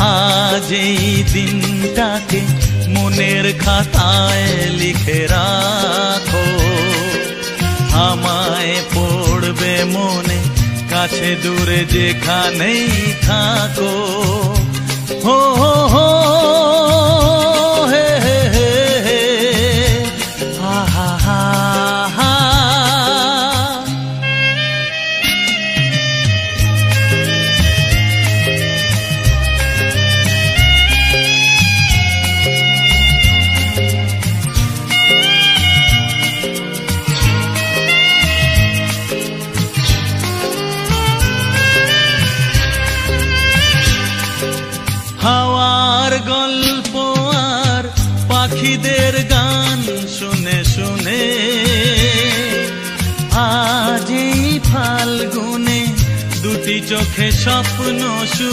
আজ এই দিনটাকে মনের খাতায় লিখে রাখো, আমায় পড়বে মনে কাছে দূরে যেখানেই থাকো। হো হো হো হে হে হে হে হা হা হা হা। হাওয়ার গল্প আর পাখিদের গান শুনে শুনে আজ এই ফাল্গুনে দুটি চোখে স্বপ্ন শুধু।